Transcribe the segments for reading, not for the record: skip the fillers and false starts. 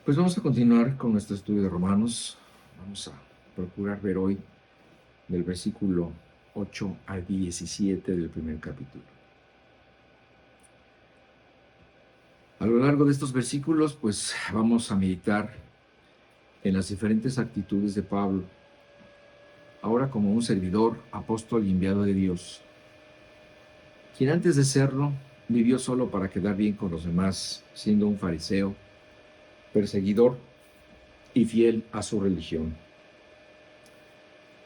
Pues vamos a continuar con nuestro estudio de Romanos. Vamos a procurar ver hoy del versículo 8 al 17 del primer capítulo. A lo largo de estos versículos, pues vamos a meditar en las diferentes actitudes de Pablo, ahora como un servidor, apóstol y enviado de Dios, quien antes de serlo vivió solo para quedar bien con los demás, siendo un fariseo, perseguidor y fiel a su religión.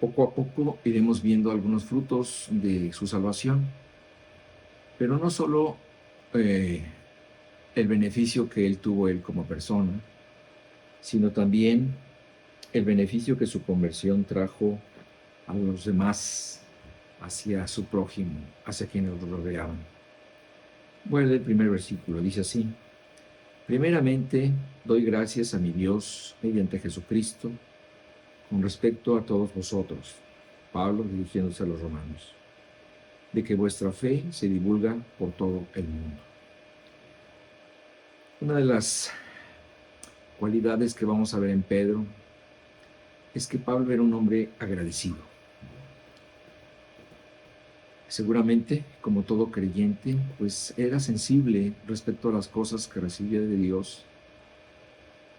Poco a poco iremos viendo algunos frutos de su salvación, pero no solo el beneficio que él tuvo como persona, sino también el beneficio que su conversión trajo a los demás, hacia su prójimo, hacia quienes lo rodeaban. Voy a leer el primer versículo, dice así: primeramente doy gracias a mi Dios mediante Jesucristo con respecto a todos vosotros, Pablo dirigiéndose a los romanos, de que vuestra fe se divulga por todo el mundo. Una de las cualidades que vamos a ver en Pedro es que Pablo era un hombre agradecido. Seguramente, como todo creyente, pues era sensible respecto a las cosas que recibía de Dios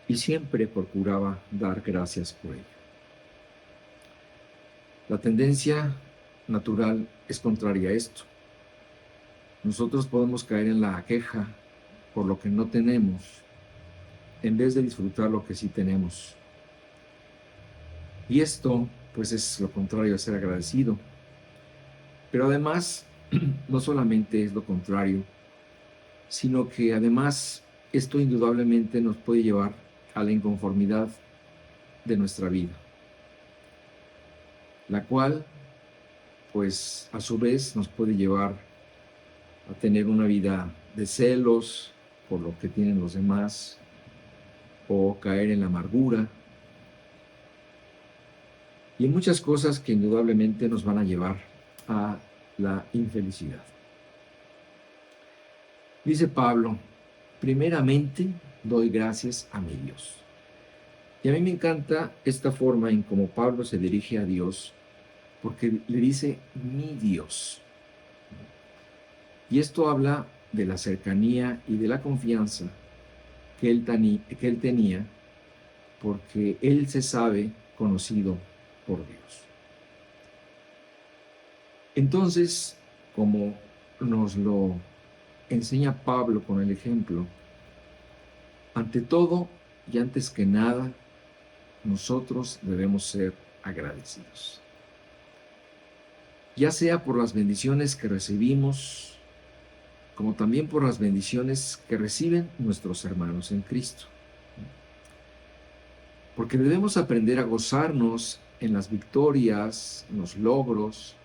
y siempre procuraba dar gracias por ello. La tendencia natural es contraria a esto. Nosotros podemos caer en la queja por lo que no tenemos, en vez de disfrutar lo que sí tenemos. Y esto, pues, es lo contrario a ser agradecido. Pero además, no solamente es lo contrario, sino que además esto indudablemente nos puede llevar a la inconformidad de nuestra vida, la cual, pues, a su vez nos puede llevar a tener una vida de celos por lo que tienen los demás, o caer en la amargura, y en muchas cosas que indudablemente nos van a llevar a la infelicidad. Dice Pablo: primeramente doy gracias a mi Dios. Y a mí me encanta esta forma en cómo Pablo se dirige a Dios, porque le dice mi Dios. Y esto habla de la cercanía y de la confianza que él tenía, porque él se sabe conocido por Dios. Entonces, como nos lo enseña Pablo con el ejemplo, ante todo y antes que nada, nosotros debemos ser agradecidos, ya sea por las bendiciones que recibimos, como también por las bendiciones que reciben nuestros hermanos en Cristo. Porque debemos aprender a gozarnos en las victorias, en los logros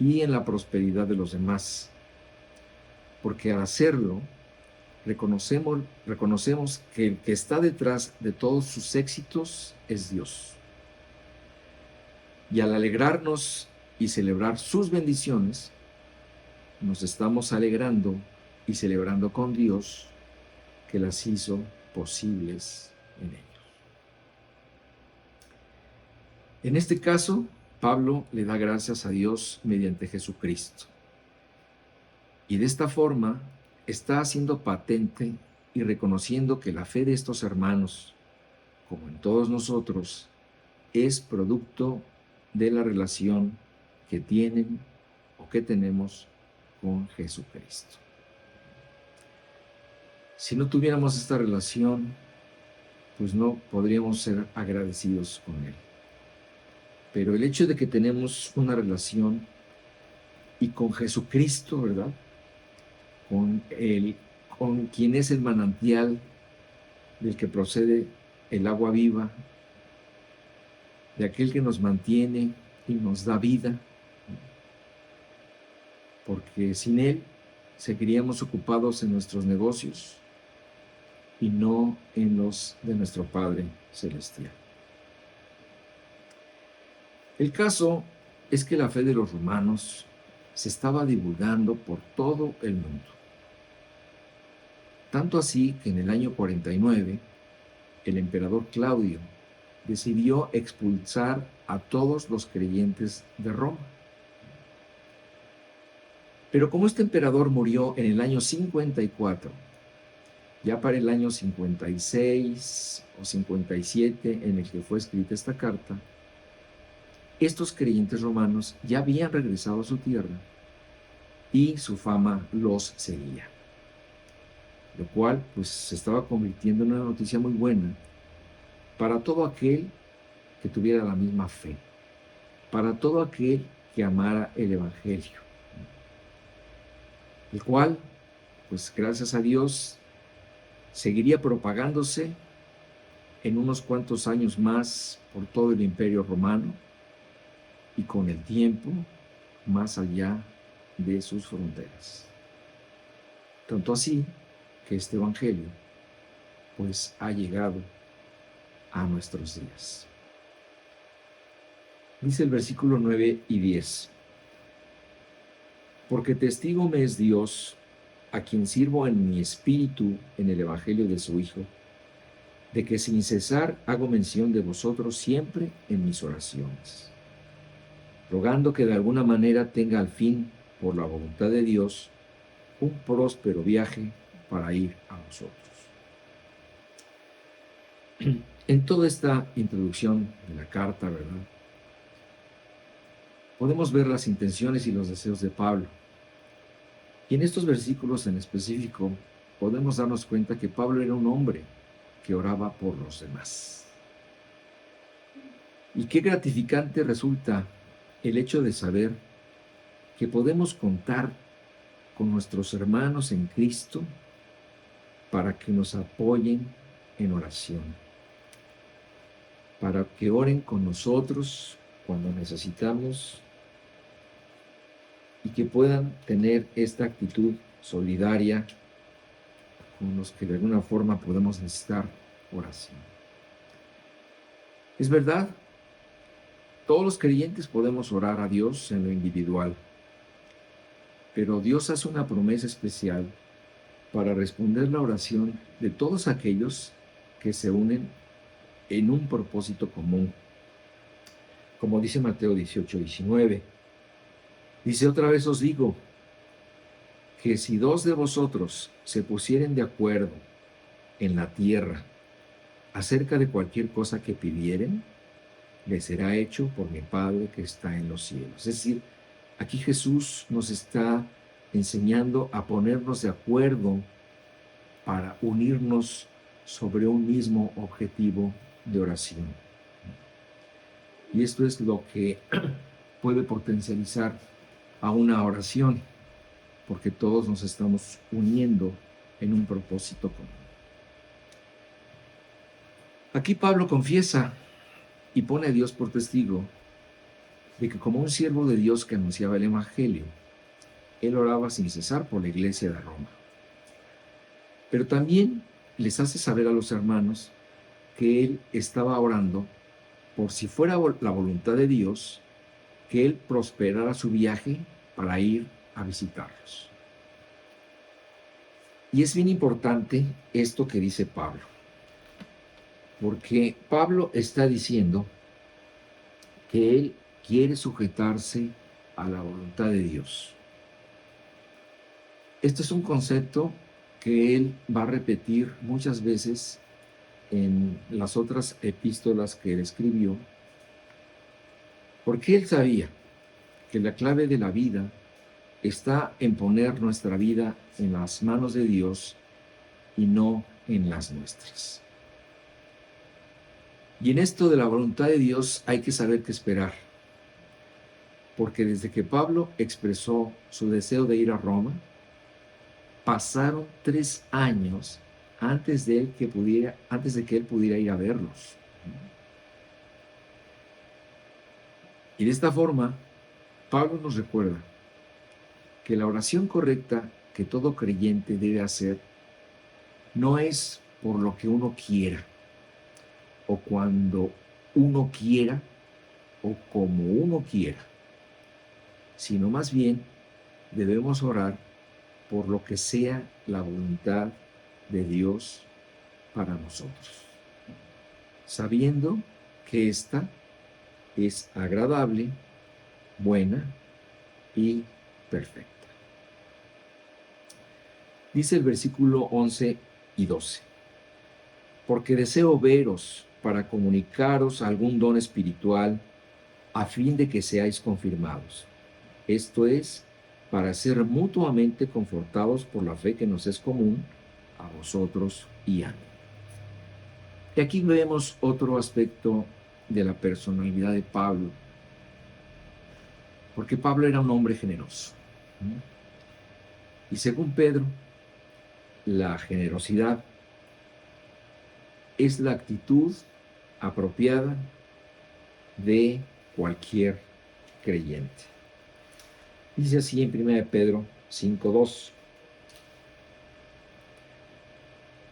y en la prosperidad de los demás. Porque al hacerlo, reconocemos que el que está detrás de todos sus éxitos es Dios. Y al alegrarnos y celebrar sus bendiciones, nos estamos alegrando y celebrando con Dios, que las hizo posibles en ellos. En este caso, Pablo le da gracias a Dios mediante Jesucristo. Y de esta forma está haciendo patente y reconociendo que la fe de estos hermanos, como en todos nosotros, es producto de la relación que tienen o que tenemos con Jesucristo. Si no tuviéramos esta relación, pues no podríamos ser agradecidos con Él. Pero el hecho de que tenemos una relación y con Jesucristo, ¿verdad? Con quien es el manantial del que procede el agua viva, de aquel que nos mantiene y nos da vida, porque sin Él seguiríamos ocupados en nuestros negocios y no en los de nuestro Padre Celestial. El caso es que la fe de los romanos se estaba divulgando por todo el mundo. Tanto así que en el año 49, el emperador Claudio decidió expulsar a todos los creyentes de Roma. Pero como este emperador murió en el año 54, ya para el año 56 o 57 en el que fue escrita esta carta, estos creyentes romanos ya habían regresado a su tierra y su fama los seguía, lo cual pues se estaba convirtiendo en una noticia muy buena para todo aquel que tuviera la misma fe, para todo aquel que amara el Evangelio, el cual, pues gracias a Dios, seguiría propagándose en unos cuantos años más por todo el Imperio Romano y con el tiempo más allá de sus fronteras. Tanto así que este Evangelio pues ha llegado a nuestros días. Dice el versículo 9 y 10: porque testigo me es Dios, a quien sirvo en mi espíritu en el Evangelio de su Hijo, de que sin cesar hago mención de vosotros siempre en mis oraciones, rogando que de alguna manera tenga al fin, por la voluntad de Dios, un próspero viaje para ir a vosotros. En toda esta introducción de la carta, ¿verdad?, podemos ver las intenciones y los deseos de Pablo. Y en estos versículos en específico podemos darnos cuenta que Pablo era un hombre que oraba por los demás. Y qué gratificante resulta el hecho de saber que podemos contar con nuestros hermanos en Cristo para que nos apoyen en oración, para que oren con nosotros cuando necesitamos y que puedan tener esta actitud solidaria con los que de alguna forma podemos necesitar oración. Es verdad, todos los creyentes podemos orar a Dios en lo individual, pero Dios hace una promesa especial para responder la oración de todos aquellos que se unen en un propósito común. Como dice Mateo 18:19, dice: otra vez os digo, que si 2 de vosotros se pusieren de acuerdo en la tierra acerca de cualquier cosa que pidieren, les será hecho por mi Padre que está en los cielos. Es decir, aquí Jesús nos está enseñando a ponernos de acuerdo para unirnos sobre un mismo objetivo de oración. Y esto es lo que puede potencializar a una oración, porque todos nos estamos uniendo en un propósito común. Aquí Pablo confiesa y pone a Dios por testigo de que como un siervo de Dios que anunciaba el Evangelio, él oraba sin cesar por la iglesia de Roma. Pero también les hace saber a los hermanos que él estaba orando por si fuera la voluntad de Dios, que él prosperara su viaje para ir a visitarlos. Y es bien importante esto que dice Pablo, porque Pablo está diciendo que él quiere sujetarse a la voluntad de Dios. Este es un concepto que él va a repetir muchas veces en las otras epístolas que él escribió, porque él sabía que la clave de la vida está en poner nuestra vida en las manos de Dios y no en las nuestras. Y en esto de la voluntad de Dios hay que saber qué esperar, porque desde que Pablo expresó su deseo de ir a Roma, pasaron 3 años antes de que él pudiera ir a verlos. Y de esta forma, Pablo nos recuerda que la oración correcta que todo creyente debe hacer no es por lo que uno quiera, o cuando uno quiera, o como uno quiera, sino más bien debemos orar por lo que sea la voluntad de Dios para nosotros. sabiendo que ésta es agradable, buena y perfecta. Dice el versículo 11 y 12: porque deseo veros para comunicaros algún don espiritual a fin de que seáis confirmados. Esto es, para ser mutuamente confortados por la fe que nos es común a vosotros y a mí. Y aquí vemos otro aspecto de la personalidad de Pablo, porque Pablo era un hombre generoso. Y según Pedro, la generosidad es la actitud apropiada de cualquier creyente. Dice así en 1 Pedro 5:2: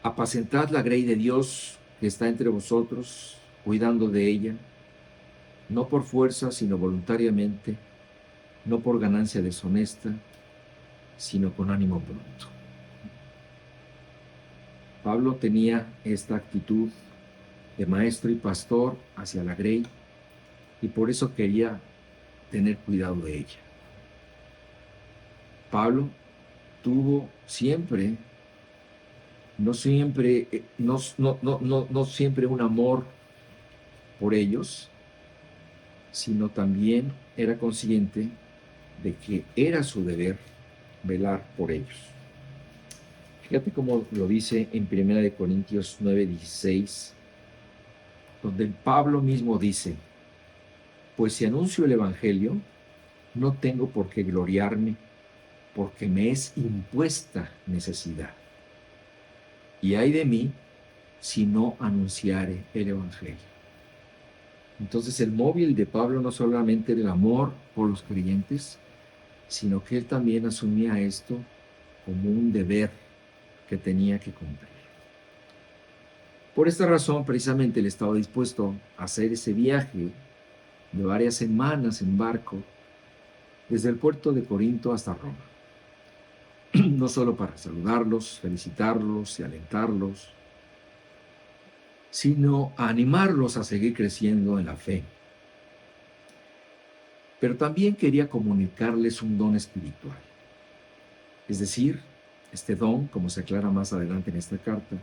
apacentad la grey de Dios que está entre vosotros, cuidando de ella, no por fuerza, sino voluntariamente, no por ganancia deshonesta, sino con ánimo pronto. Pablo tenía esta actitud de maestro y pastor hacia la grey, y por eso quería tener cuidado de ella. Pablo tuvo siempre, no siempre un amor por ellos, sino también era consciente de que era su deber velar por ellos. Fíjate cómo lo dice en 1 Corintios 9:16, donde Pablo mismo dice: pues si anuncio el Evangelio, no tengo por qué gloriarme, porque me es impuesta necesidad. Y ay de mí si no anunciare el Evangelio. Entonces el móvil de Pablo no solamente era el amor por los creyentes, sino que él también asumía esto como un deber que tenía que cumplir. Por esta razón, precisamente, él estaba dispuesto a hacer ese viaje de varias semanas en barco desde el puerto de Corinto hasta Roma. No solo para saludarlos, felicitarlos y alentarlos, sino a animarlos a seguir creciendo en la fe. Pero también quería comunicarles un don espiritual. Es decir, este don, como se aclara más adelante en esta carta,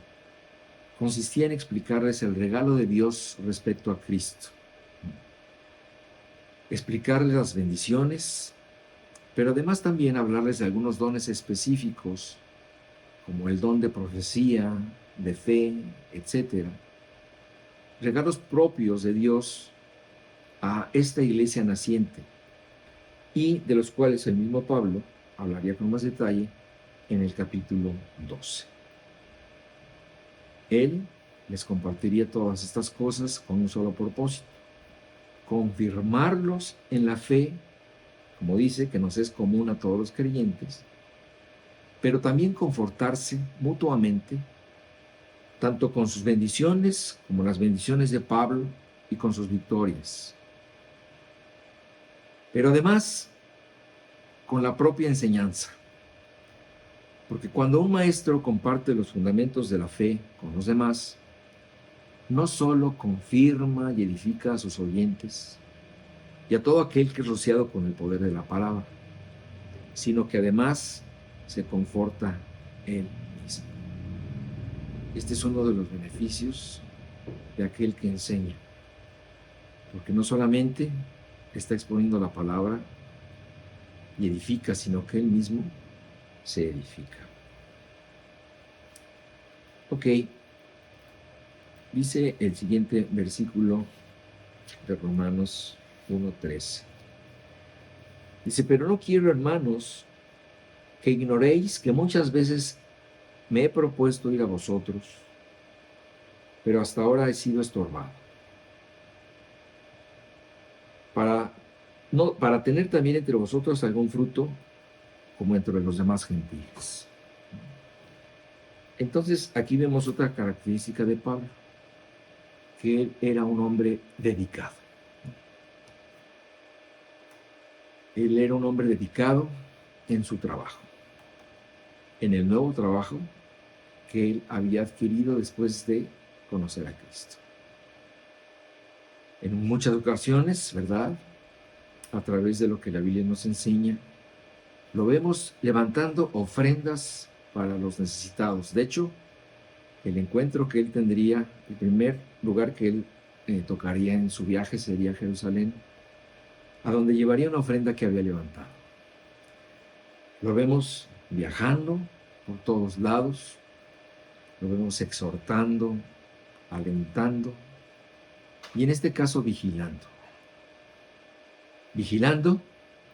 consistía en explicarles el regalo de Dios respecto a Cristo. Explicarles las bendiciones, pero además también hablarles de algunos dones específicos, como el don de profecía, de fe, etc. Regalos propios de Dios a esta iglesia naciente, y de los cuales el mismo Pablo hablaría con más detalle en el capítulo 12. Él les compartiría todas estas cosas con un solo propósito: confirmarlos en la fe, como dice, que nos es común a todos los creyentes, pero también confortarse mutuamente, tanto con sus bendiciones como las bendiciones de Pablo y con sus victorias. Pero además, con la propia enseñanza. Porque cuando un maestro comparte los fundamentos de la fe con los demás, no solo confirma y edifica a sus oyentes y a todo aquel que es rociado con el poder de la palabra, sino que además se conforta él mismo. Este es uno de los beneficios de aquel que enseña, porque no solamente está exponiendo la palabra y edifica, sino que él mismo se edifica. Ok, dice el siguiente versículo de Romanos 1:13. Dice: pero no quiero, hermanos, que ignoréis que muchas veces me he propuesto ir a vosotros, pero hasta ahora he sido estorbado, para tener también entre vosotros algún fruto, como entre los demás gentiles. Entonces aquí vemos otra característica de Pablo, que él era un hombre dedicado. Él era un hombre dedicado en su trabajo, en el nuevo trabajo que él había adquirido después de conocer a Cristo. En muchas ocasiones, ¿verdad? A través de lo que la Biblia nos enseña, lo vemos levantando ofrendas para los necesitados. De hecho, el encuentro que él tendría, el primer lugar que él tocaría en su viaje sería Jerusalén, a donde llevaría una ofrenda que había levantado. Lo vemos viajando por todos lados, lo vemos exhortando, alentando y en este caso vigilando. Vigilando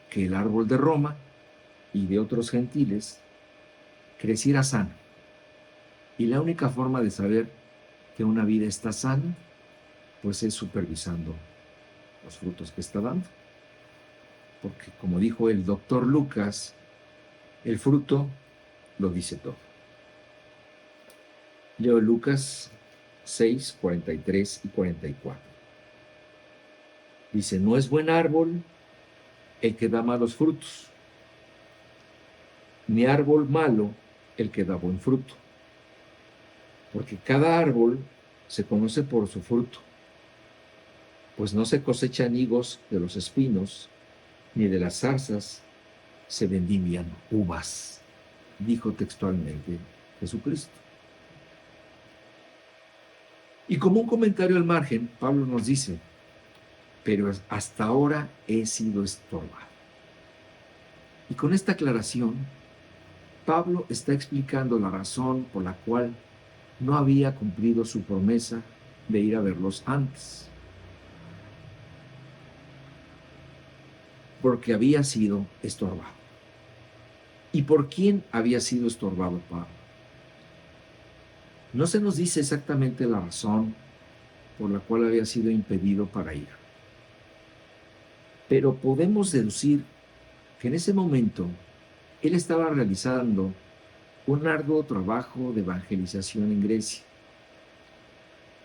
que el árbol de Roma y de otros gentiles creciera sano. Y la única forma de saber que una vida está sana, pues es supervisando los frutos que está dando. Porque como dijo el doctor Lucas, el fruto lo dice todo. Leo Lucas 6, 43 y 44. Dice, no es buen árbol el que da malos frutos, ni árbol malo el que da buen fruto. Porque cada árbol se conoce por su fruto, pues no se cosechan higos de los espinos, ni de las zarzas se vendimian uvas, dijo textualmente Jesucristo. Y como un comentario al margen, Pablo nos dice, pero hasta ahora he sido estorbado. Y con esta aclaración, Pablo está explicando la razón por la cual no había cumplido su promesa de ir a verlos antes. Porque había sido estorbado. ¿Y por quién había sido estorbado Pablo? No se nos dice exactamente la razón por la cual había sido impedido para ir. Pero podemos deducir que en ese momento él estaba realizando un arduo trabajo de evangelización en Grecia.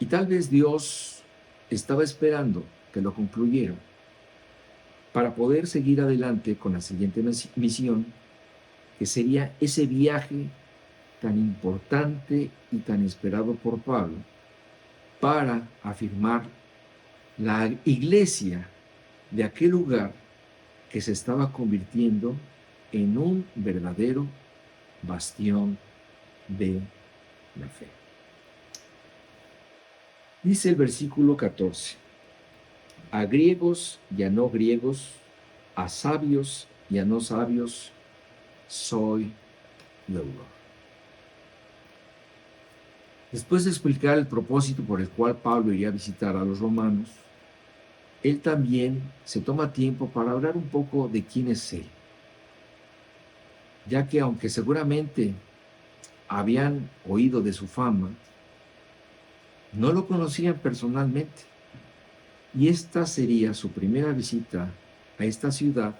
Y tal vez Dios estaba esperando que lo concluyera para poder seguir adelante con la siguiente misión, que sería ese viaje tan importante y tan esperado por Pablo para afirmar la iglesia de aquel lugar que se estaba convirtiendo en un verdadero bastión de la fe. Dice el versículo 14, a griegos y a no griegos, a sabios y a no sabios, soy deudor. Después de explicar el propósito por el cual Pablo iría a visitar a los romanos, él también se toma tiempo para hablar un poco de quién es él, ya que aunque seguramente habían oído de su fama, no lo conocían personalmente. Y esta sería su primera visita a esta ciudad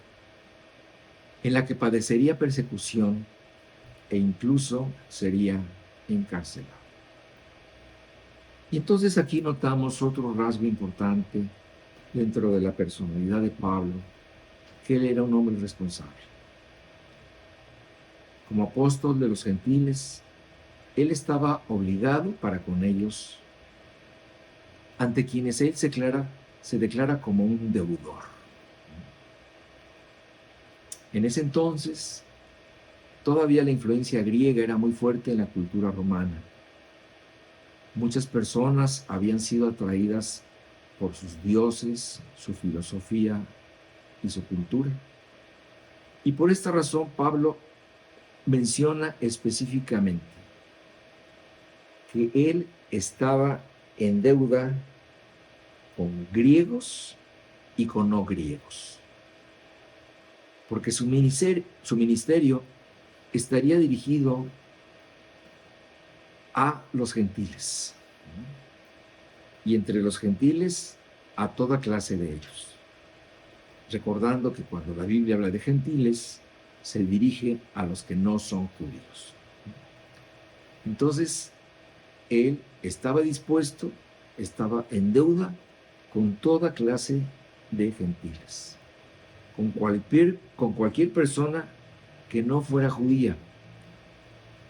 en la que padecería persecución e incluso sería encarcelado. Y entonces aquí notamos otro rasgo importante dentro de la personalidad de Pablo, que él era un hombre responsable. Como apóstol de los gentiles, él estaba obligado para con ellos, ante quienes él se declara como un deudor. En ese entonces, todavía la influencia griega era muy fuerte en la cultura romana. Muchas personas habían sido atraídas por sus dioses, su filosofía y su cultura. Y por esta razón Pablo menciona específicamente que él estaba en deuda con griegos y con no griegos, porque su ministerio estaría dirigido a los gentiles, y entre los gentiles a toda clase de ellos. Recordando que cuando la Biblia habla de gentiles, se dirige a los que no son judíos. Entonces, él estaba dispuesto, estaba en deuda con toda clase de gentiles, con cualquier persona que no fuera judía,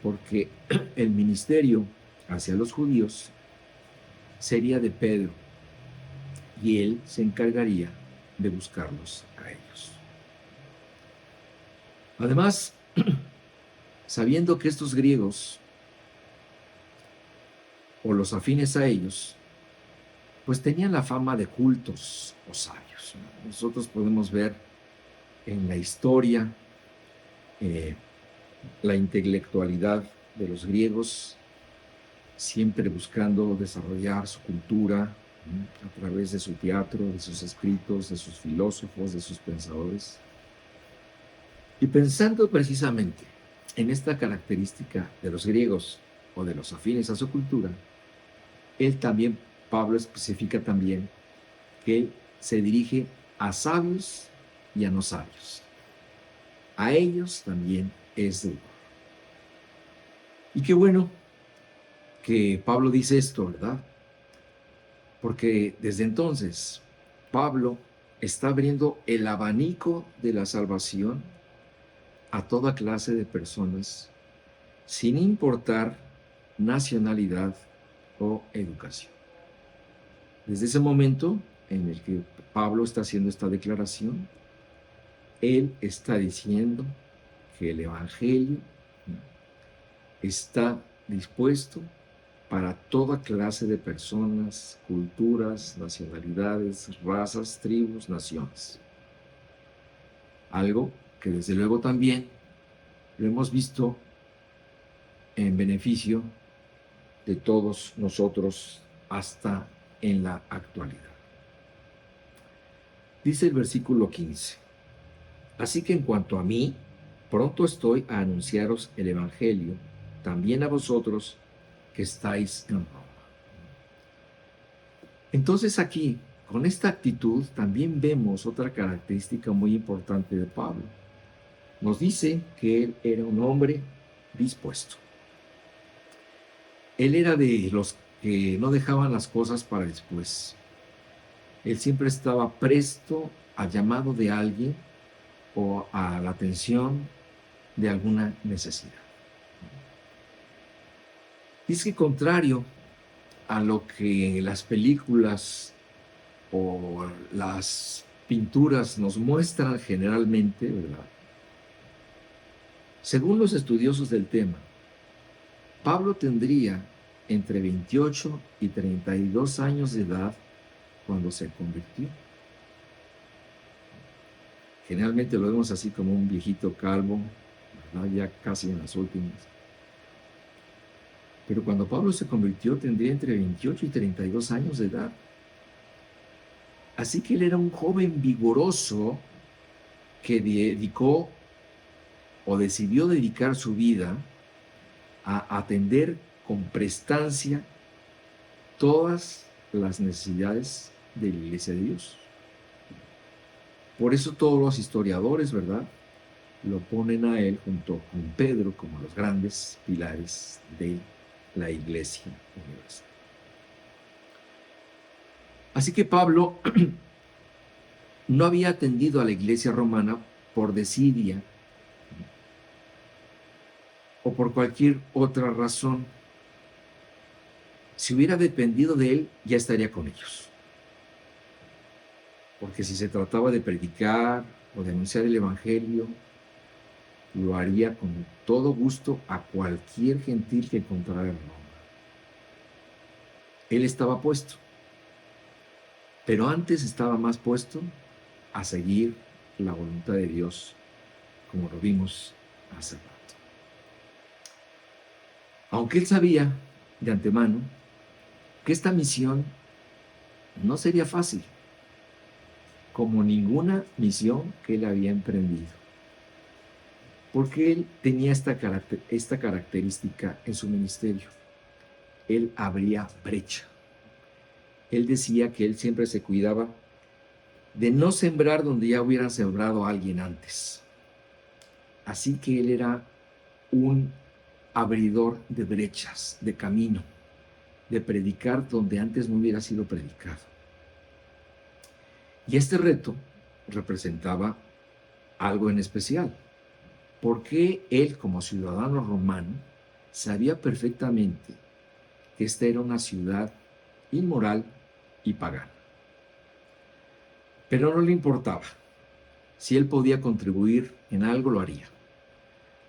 porque el ministerio hacia los judíos sería de Pedro, y él se encargaría de buscarlos a ellos. Además, sabiendo que estos griegos, o los afines a ellos, pues tenían la fama de cultos o sabios. Nosotros podemos ver en la historia la intelectualidad de los griegos, siempre buscando desarrollar su cultura a través de su teatro, de sus escritos, de sus filósofos, de sus pensadores. Y pensando precisamente en esta característica de los griegos o de los afines a su cultura, Pablo especifica también que él se dirige a sabios y a no sabios. A ellos también es deudor. Y qué bueno que Pablo dice esto, ¿verdad? Porque desde entonces Pablo está abriendo el abanico de la salvación a toda clase de personas, sin importar nacionalidad o educación. Desde ese momento en el que Pablo está haciendo esta declaración, él está diciendo que el Evangelio está dispuesto para toda clase de personas, culturas, nacionalidades, razas, tribus, naciones. Algo que desde luego también lo hemos visto en beneficio de todos nosotros hasta en la actualidad. Dice el versículo 15: así que en cuanto a mí, pronto estoy a anunciaros el Evangelio, también a vosotros que estáis en Roma. Entonces aquí, con esta actitud, también vemos otra característica muy importante de Pablo. Nos dice que él era un hombre dispuesto. Él era de los que no dejaban las cosas para después. Él siempre estaba presto al llamado de alguien o a la atención de alguna necesidad. Dice que contrario a lo que las películas o las pinturas nos muestran generalmente, ¿verdad? Según los estudiosos del tema, Pablo tendría entre 28 y 32 años de edad cuando se convirtió. Generalmente lo vemos así como un viejito calvo, ¿verdad? Ya casi en las últimas. Pero cuando Pablo se convirtió tendría entre 28 y 32 años de edad. Así que él era un joven vigoroso que dedicó o decidió dedicar su vida a atender con prestancia todas las necesidades de la Iglesia de Dios. Por eso todos los historiadores, ¿verdad?, lo ponen a él junto con Pedro como los grandes pilares de la Iglesia universal. Así que Pablo no había atendido a la Iglesia romana por desidia o por cualquier otra razón. Si hubiera dependido de él, ya estaría con ellos. Porque si se trataba de predicar o de anunciar el Evangelio, lo haría con todo gusto a cualquier gentil que encontrara en Roma. Él estaba puesto, pero antes estaba más puesto a seguir la voluntad de Dios, como lo vimos hace rato. Aunque él sabía de antemano que esta misión no sería fácil, como ninguna misión que él había emprendido, porque él tenía esta característica en su ministerio. Él abría brecha. Él decía que él siempre se cuidaba de no sembrar donde ya hubieran sembrado a alguien antes. Así que él era un abridor de brechas, de camino, de predicar donde antes no hubiera sido predicado. Y este reto representaba algo en especial, porque él, como ciudadano romano, sabía perfectamente que esta era una ciudad inmoral y pagana. Pero no le importaba. Si él podía contribuir en algo, lo haría.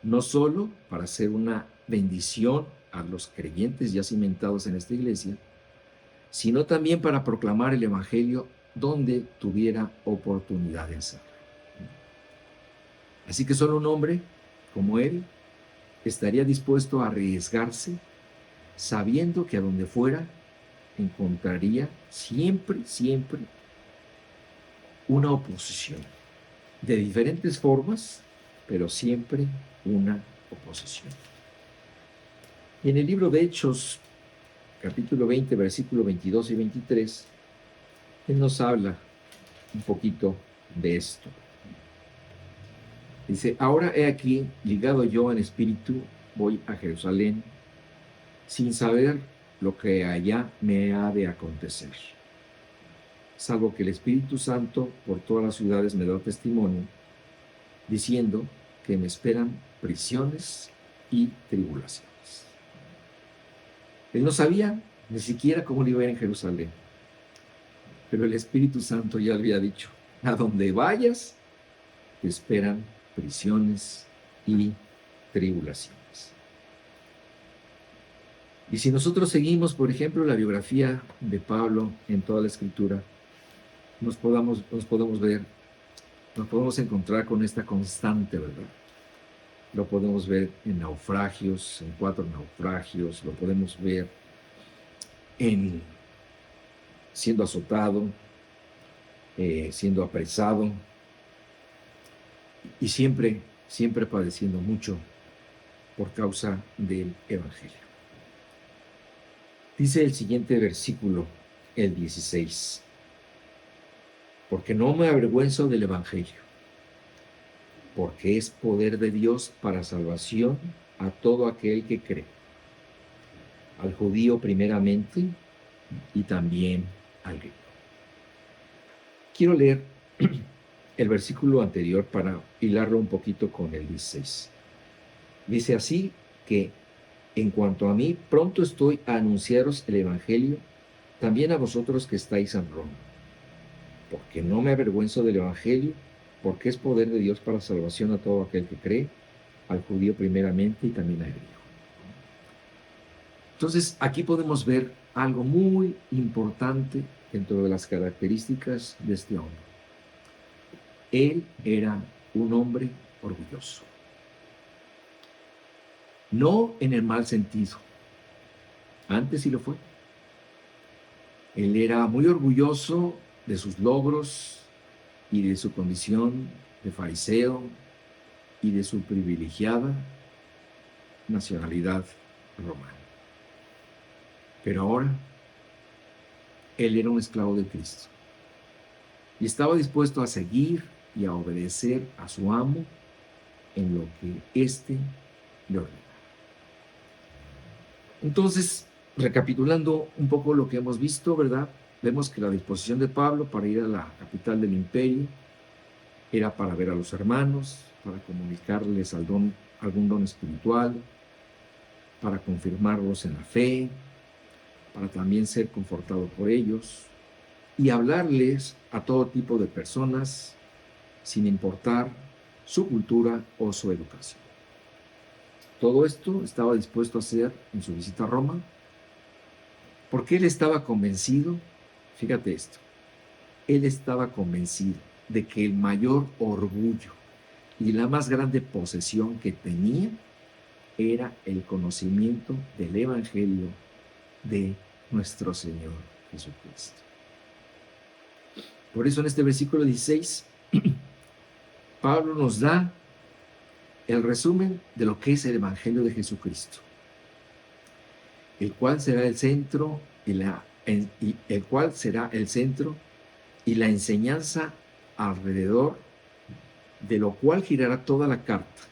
No solo para hacer una bendición a los creyentes ya cimentados en esta iglesia, sino también para proclamar el Evangelio donde tuviera oportunidad de hacerlo. Así que solo un hombre como él estaría dispuesto a arriesgarse, sabiendo que a donde fuera encontraría siempre, siempre una oposición, de diferentes formas, pero siempre una oposición. Y en el libro de Hechos, capítulo 20, versículo 22 y 23, él nos habla un poquito de esto. Dice, ahora he aquí, ligado yo en espíritu, voy a Jerusalén, sin saber lo que allá me ha de acontecer, salvo que el Espíritu Santo por todas las ciudades me da testimonio, diciendo que me esperan prisiones y tribulaciones. Él no sabía ni siquiera cómo le iba a ir en Jerusalén, pero el Espíritu Santo ya le había dicho, a donde vayas, te esperan prisiones y tribulaciones. Y si nosotros seguimos, por ejemplo, la biografía de Pablo en toda la Escritura, nos podemos encontrar con esta constante, ¿verdad? Lo podemos ver en naufragios, en 4 naufragios, lo podemos ver en siendo azotado, siendo apresado, y siempre padeciendo mucho por causa del Evangelio. Dice el siguiente versículo, el 16, porque no me avergüenzo del Evangelio, porque es poder de Dios para salvación a todo aquel que cree, al judío primeramente y también al griego. Quiero leer el versículo anterior para hilarlo un poquito con el 16. Dice así que, en cuanto a mí, pronto estoy a anunciaros el Evangelio también a vosotros que estáis en Roma, porque no me avergüenzo del Evangelio, porque es poder de Dios para salvación a todo aquel que cree, al judío primeramente y también al griego. Entonces, aquí podemos ver algo muy importante dentro de las características de este hombre. Él era un hombre orgulloso. No en el mal sentido. Antes sí lo fue. Él era muy orgulloso de sus logros y de su condición de fariseo y de su privilegiada nacionalidad romana. Pero ahora, él era un esclavo de Cristo y estaba dispuesto a seguir y a obedecer a su amo en lo que éste le ordenaba. Entonces, recapitulando un poco lo que hemos visto, ¿verdad? Vemos que la disposición de Pablo para ir a la capital del imperio era para ver a los hermanos, para comunicarles algún don espiritual, para confirmarlos en la fe, para también ser confortado por ellos y hablarles a todo tipo de personas sin importar su cultura o su educación. Todo esto estaba dispuesto a hacer en su visita a Roma, porque él estaba convencido, fíjate esto, él estaba convencido de que el mayor orgullo y la más grande posesión que tenía era el conocimiento del Evangelio de nuestro Señor Jesucristo. Por eso en este versículo 16, Pablo nos da el resumen de lo que es el Evangelio de Jesucristo, el cual será el centro y la enseñanza alrededor de lo cual girará toda la carta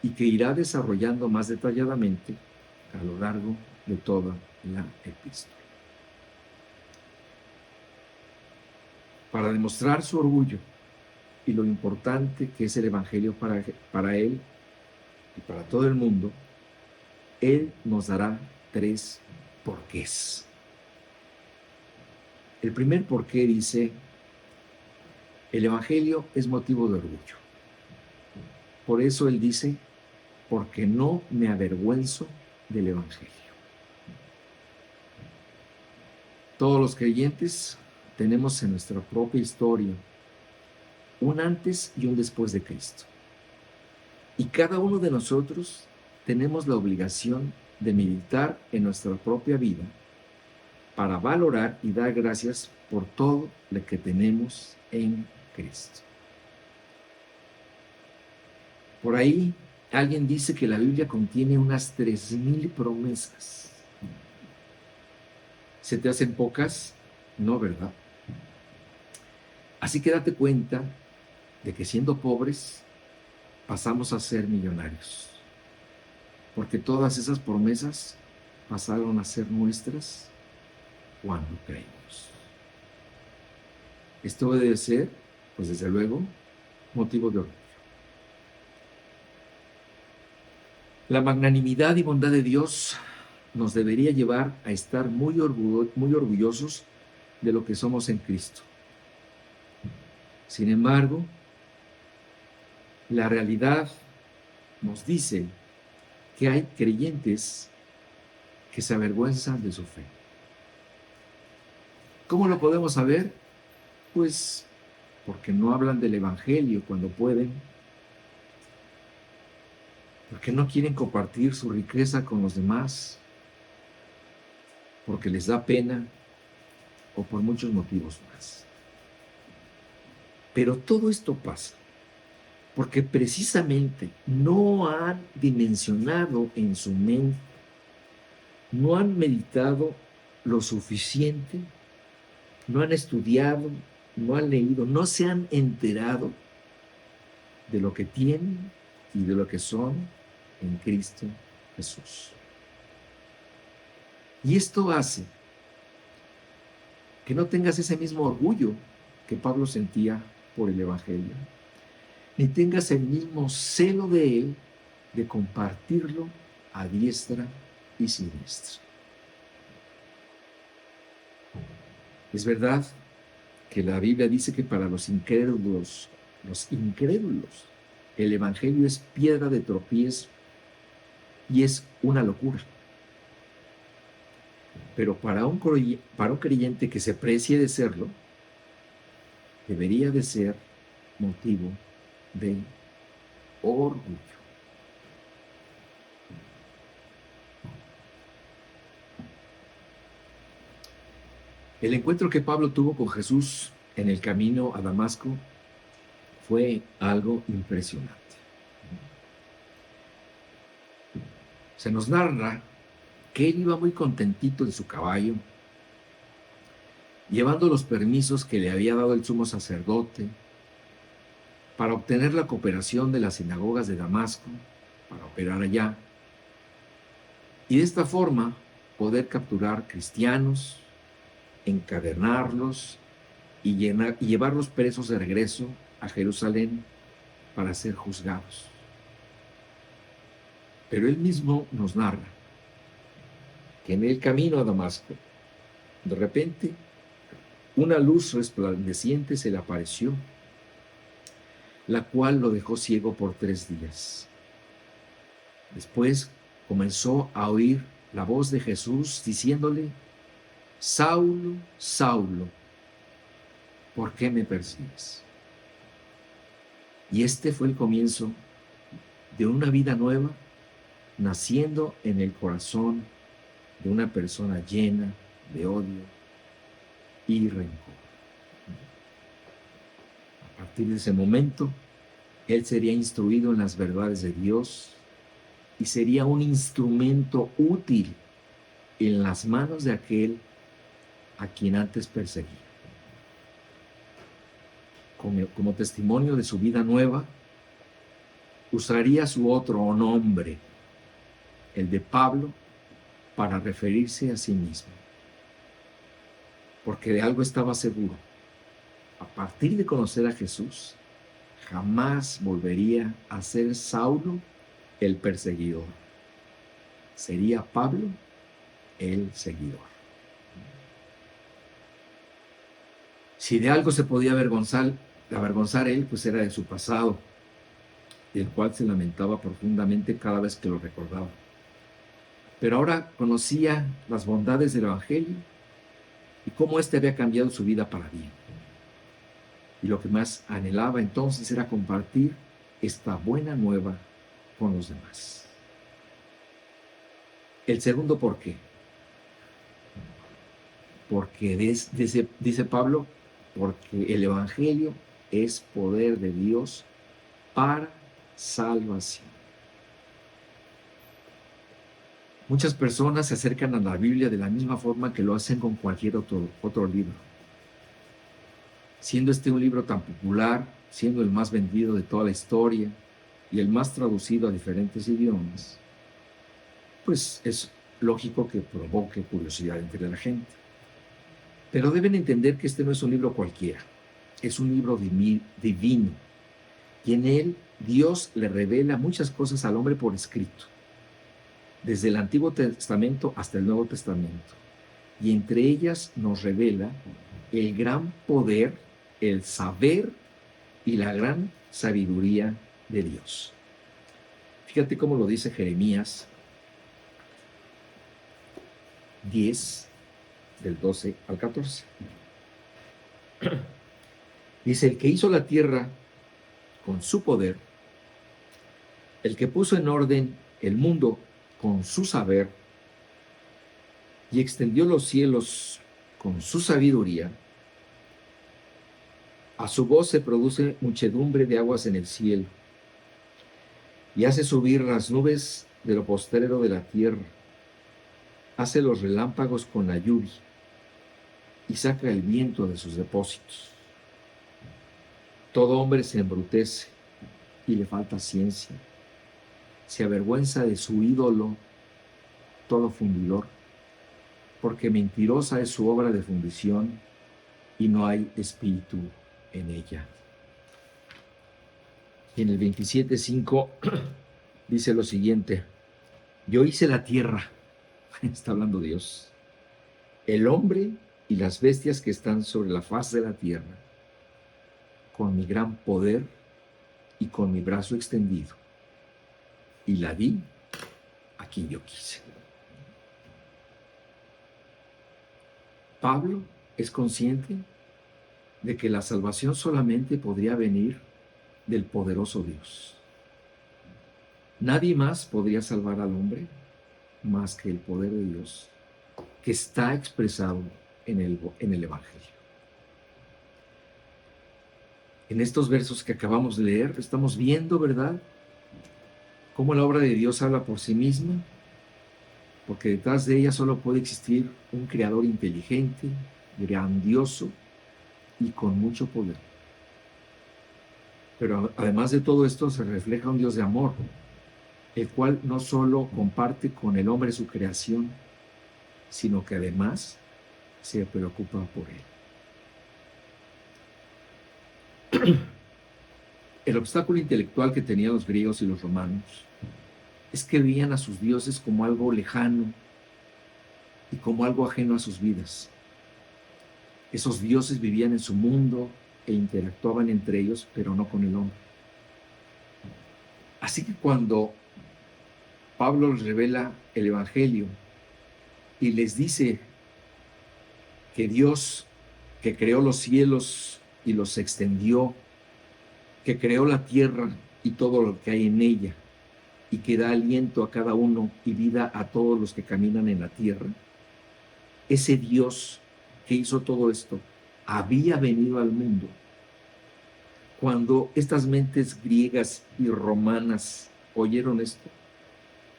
y que irá desarrollando más detalladamente a lo largo de toda la epístola. Para demostrar su orgullo y lo importante que es el Evangelio para él y para todo el mundo, él nos dará 3 porqués. El primer porqué dice El Evangelio es motivo de orgullo. Por eso él dice, porque no me avergüenzo del Evangelio. Todos los creyentes tenemos en nuestra propia historia un antes y un después de Cristo. Y cada uno de nosotros tenemos la obligación de meditar en nuestra propia vida para valorar y dar gracias por todo lo que tenemos en Cristo. Por ahí alguien dice que la Biblia contiene unas 3000 promesas. ¿Se te hacen pocas? No, ¿verdad? Así que date cuenta de que siendo pobres pasamos a ser millonarios, porque todas esas promesas pasaron a ser nuestras cuando creímos. Esto debe ser, pues desde luego, motivo de orgullo. La magnanimidad y bondad de Dios nos debería llevar a estar muy orgullosos de lo que somos en Cristo. Sin embargo, la realidad nos dice que hay creyentes que se avergüenzan de su fe. ¿Cómo lo podemos saber? Pues porque no hablan del Evangelio cuando pueden, porque no quieren compartir su riqueza con los demás, porque les da pena o por muchos motivos más. Pero todo esto pasa porque precisamente no han dimensionado en su mente, no han meditado lo suficiente, no han estudiado, no han leído, no se han enterado de lo que tienen y de lo que son en Cristo Jesús. Y esto hace que no tengas ese mismo orgullo que Pablo sentía por el Evangelio, ni tengas el mismo celo de él de compartirlo a diestra y siniestra. Es verdad que la Biblia dice que para los incrédulos, el Evangelio es piedra de tropiezo y es una locura. Pero para un creyente que se precie de serlo, debería de ser motivo de orgullo. El encuentro que Pablo tuvo con Jesús en el camino a Damasco fue algo impresionante. Se nos narra que él iba muy contentito en su caballo, llevando los permisos que le había dado el sumo sacerdote para obtener la cooperación de las sinagogas de Damasco, para operar allá, y de esta forma poder capturar cristianos, encadenarlos y llevarlos presos de regreso a Jerusalén para ser juzgados. Pero él mismo nos narra que en el camino a Damasco, de repente, una luz resplandeciente se le apareció, la cual lo dejó ciego por 3 días. Después comenzó a oír la voz de Jesús diciéndole: Saulo, Saulo, ¿por qué me persigues? Y este fue el comienzo de una vida nueva, naciendo en el corazón de una persona llena de odio y rencor. A partir de ese momento, él sería instruido en las verdades de Dios y sería un instrumento útil en las manos de aquel a quien antes perseguía. Como testimonio de su vida nueva, usaría su otro nombre, el de Pablo, para referirse a sí mismo. Porque de algo estaba seguro: a partir de conocer a Jesús, jamás volvería a ser Saulo el perseguidor. Sería Pablo el seguidor. Si de algo se podía avergonzar De avergonzar él, pues era de su pasado, del cual se lamentaba profundamente cada vez que lo recordaba. Pero ahora conocía las bondades del Evangelio y cómo éste había cambiado su vida para bien. Y lo que más anhelaba entonces era compartir esta buena nueva con los demás. El segundo por qué. Porque dice Pablo, porque el Evangelio es poder de Dios para salvación. Muchas personas se acercan a la Biblia de la misma forma que lo hacen con cualquier otro libro. Siendo este un libro tan popular, siendo el más vendido de toda la historia y el más traducido a diferentes idiomas, pues es lógico que provoque curiosidad entre la gente. Pero deben entender que este no es un libro cualquiera, es un libro divino, y en él Dios le revela muchas cosas al hombre por escrito, desde el Antiguo Testamento hasta el Nuevo Testamento, y entre ellas nos revela el gran poder, el saber y la gran sabiduría de Dios. Fíjate cómo lo dice Jeremías 10, del 12 al 14. Dice, el que hizo la tierra con su poder, el que puso en orden el mundo con su saber y extendió los cielos con su sabiduría, a su voz se produce muchedumbre de aguas en el cielo y hace subir las nubes de lo postrero de la tierra, hace los relámpagos con la lluvia y saca el viento de sus depósitos. Todo hombre se embrutece y le falta ciencia, se avergüenza de su ídolo, todo fundidor, porque mentirosa es su obra de fundición y no hay espíritu en ella. Y en el 27:5 dice lo siguiente, yo hice la tierra, está hablando Dios, el hombre y las bestias que están sobre la faz de la tierra, con mi gran poder y con mi brazo extendido, y la di a quien yo quise. Pablo es consciente de que la salvación solamente podría venir del poderoso Dios. Nadie más podría salvar al hombre más que el poder de Dios que está expresado en el Evangelio. En estos versos que acabamos de leer, estamos viendo, ¿verdad?, cómo la obra de Dios habla por sí misma, porque detrás de ella solo puede existir un creador inteligente, grandioso y con mucho poder. Pero además de todo esto se refleja un Dios de amor, el cual no solo comparte con el hombre su creación, sino que además se preocupa por él. El obstáculo intelectual que tenían los griegos y los romanos es que veían a sus dioses como algo lejano y como algo ajeno a sus vidas. Esos dioses vivían en su mundo e interactuaban entre ellos, pero no con el hombre. Así que cuando Pablo les revela el Evangelio y les dice que Dios, que creó los cielos y los extendió, que creó la tierra y todo lo que hay en ella, y que da aliento a cada uno y vida a todos los que caminan en la tierra, ese Dios que hizo todo esto había venido al mundo. Cuando estas mentes griegas y romanas oyeron esto,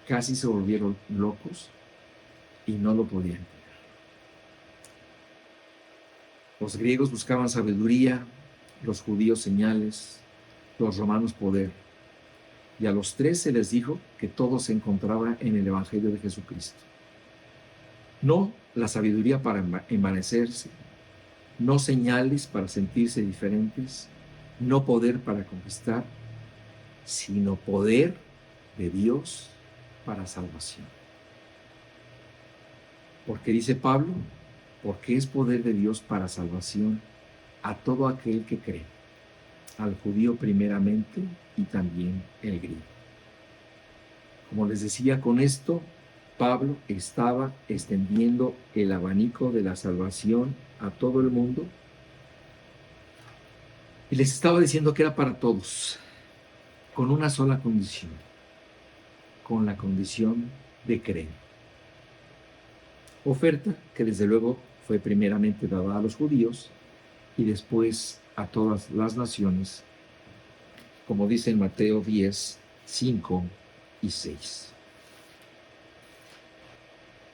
casi se volvieron locos y no lo podían entender. Los griegos buscaban sabiduría, los judíos señales, los romanos poder. Y a los tres se les dijo que todo se encontraba en el Evangelio de Jesucristo. No la sabiduría para envanecerse, no señales para sentirse diferentes, no poder para conquistar, sino poder de Dios para salvación. Porque dice Pablo, porque es poder de Dios para salvación a todo aquel que cree. al judío primeramente y también el griego. Como les decía, con esto Pablo estaba extendiendo el abanico de la salvación a todo el mundo y les estaba diciendo que era para todos, con una sola condición, con la condición de creer. Oferta que desde luego fue primeramente dada a los judíos y después a todas las naciones, como dice en Mateo 10, 5 y 6.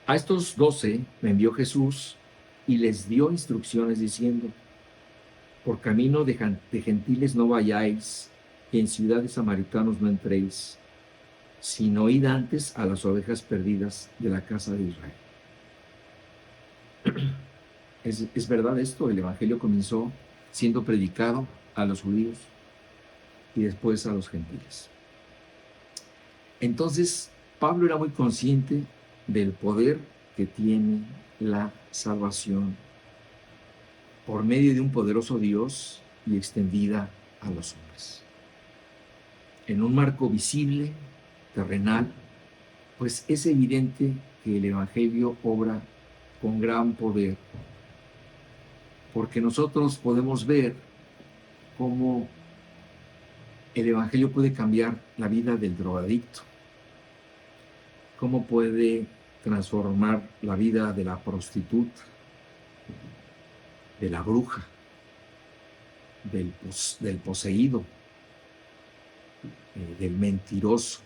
A estos 12 me envió Jesús y les dio instrucciones diciendo: por camino de gentiles no vayáis, y en ciudades samaritanos no entréis, sino id antes a las ovejas perdidas de la casa de Israel. ¿Es verdad esto? El Evangelio comenzó siendo predicado a los judíos y después a los gentiles. Entonces, Pablo era muy consciente del poder que tiene la salvación por medio de un poderoso Dios y extendida a los hombres. En un marco visible, terrenal, pues es evidente que el Evangelio obra con gran poder, porque nosotros podemos ver cómo el Evangelio puede cambiar la vida del drogadicto, cómo puede transformar la vida de la prostituta, de la bruja, del poseído, del mentiroso,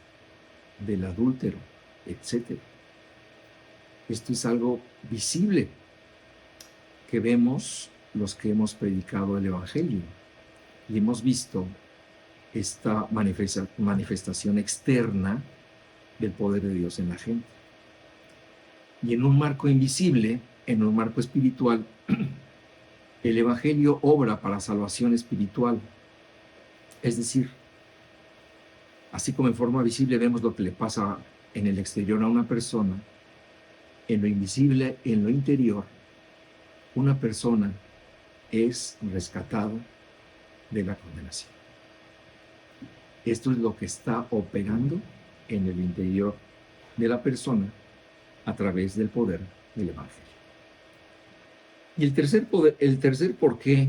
del adúltero, etc. Esto es algo visible que vemos los que hemos predicado el Evangelio y hemos visto esta manifestación externa del poder de Dios en la gente. Y en un marco invisible, en un marco espiritual, el Evangelio obra para salvación espiritual. Es decir, así como en forma visible vemos lo que le pasa en el exterior a una persona, en lo invisible, en lo interior, una persona es rescatado de la condenación. Esto es lo que está operando en el interior de la persona a través del poder del Evangelio. Y el tercer porqué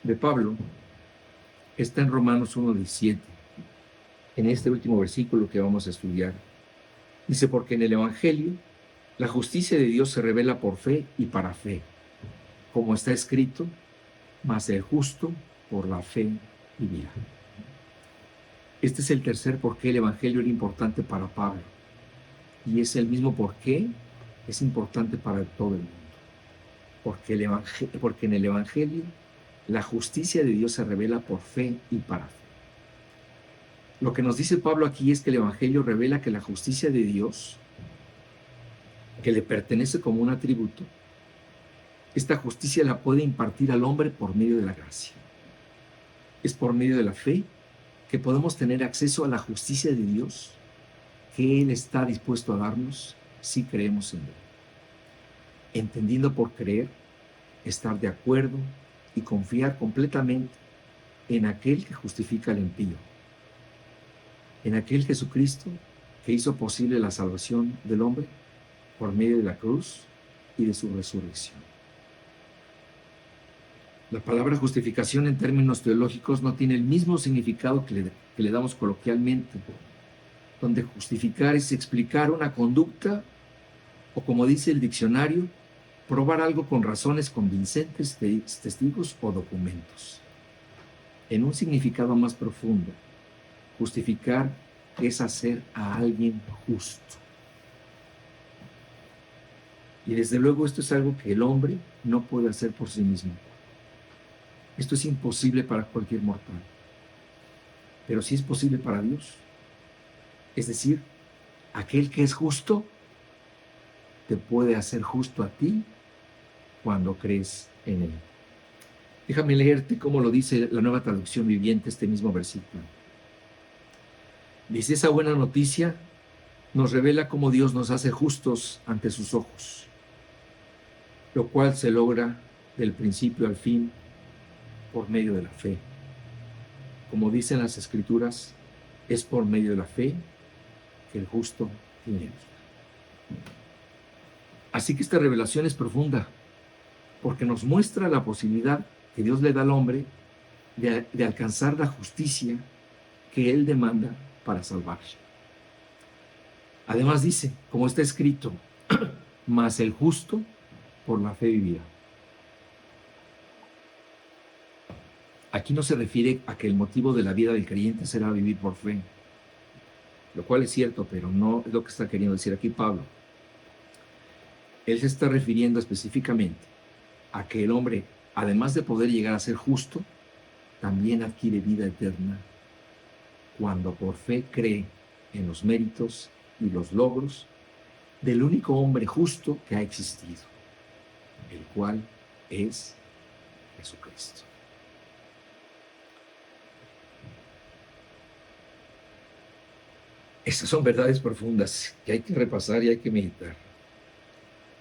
de Pablo está en Romanos 1:17, en este último versículo que vamos a estudiar. Dice: porque en el Evangelio la justicia de Dios se revela por fe y para fe, como está escrito: mas el justo por la fe vivirá. Este es el tercer por qué el Evangelio era importante para Pablo. Y es el mismo por qué es importante para todo el mundo. Porque en el Evangelio la justicia de Dios se revela por fe y para fe. Lo que nos dice Pablo aquí es que el Evangelio revela que la justicia de Dios, que le pertenece como un atributo, esta justicia la puede impartir al hombre por medio de la gracia. Es por medio de la fe que podemos tener acceso a la justicia de Dios que Él está dispuesto a darnos si creemos en Él. Entendiendo por creer, estar de acuerdo y confiar completamente en aquel que justifica al impío, en aquel Jesucristo que hizo posible la salvación del hombre por medio de la cruz y de su resurrección. La palabra justificación en términos teológicos no tiene el mismo significado que le damos coloquialmente, donde justificar es explicar una conducta o, como dice el diccionario, probar algo con razones convincentes, testigos o documentos. En un significado más profundo, justificar es hacer a alguien justo. Y desde luego esto es algo que el hombre no puede hacer por sí mismo. Esto es imposible para cualquier mortal, pero sí es posible para Dios. Es decir, aquel que es justo te puede hacer justo a ti cuando crees en Él. Déjame leerte cómo lo dice la Nueva Traducción Viviente este mismo versículo. Dice: esa buena noticia nos revela cómo Dios nos hace justos ante sus ojos, lo cual se logra del principio al fin por medio de la fe. como dicen las Escrituras, es por medio de la fe que el justo tiene vida. Así que esta revelación es profunda, porque nos muestra la posibilidad que Dios le da al hombre de alcanzar la justicia que Él demanda para salvarse. Además dice, como está escrito, mas el justo por la fe vivirá. Aquí no se refiere a que el motivo de la vida del creyente será vivir por fe, lo cual es cierto, pero no es lo que está queriendo decir aquí Pablo. Él se está refiriendo específicamente a que el hombre, además de poder llegar a ser justo, también adquiere vida eterna cuando por fe cree en los méritos y los logros del único hombre justo que ha existido, el cual es Jesucristo. Estas son verdades profundas que hay que repasar y hay que meditar.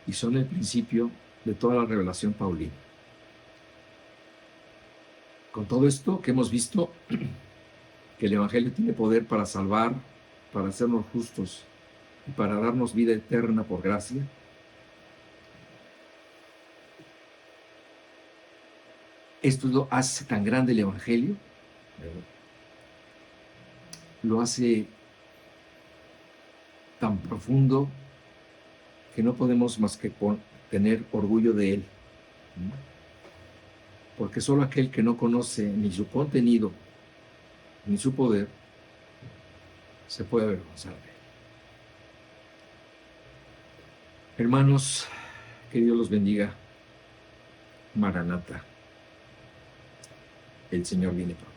Y son el principio de toda la revelación paulina. Con todo esto que hemos visto, que el Evangelio tiene poder para salvar, para hacernos justos y para darnos vida eterna por gracia, esto lo hace tan grande el Evangelio, lo hace tan profundo que no podemos más que tener orgullo de él. Porque solo aquel que no conoce ni su contenido ni su poder se puede avergonzar de él. Hermanos, que Dios los bendiga. Maranata. El Señor viene pronto.